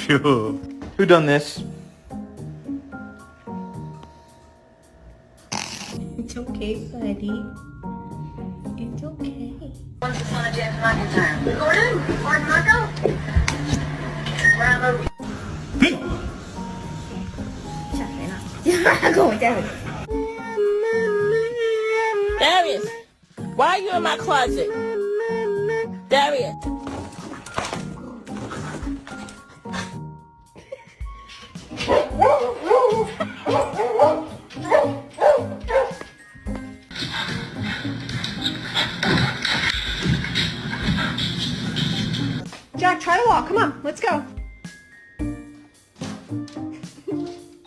you. Who done this? It's okay, buddy. It's okay. Once upon a time. Gordon? Gordon Marco? Bravo. 吓谁呢？跟我家人。Darius, why are you in my closet? Darius. Jack, try to walk. Come on, let's go.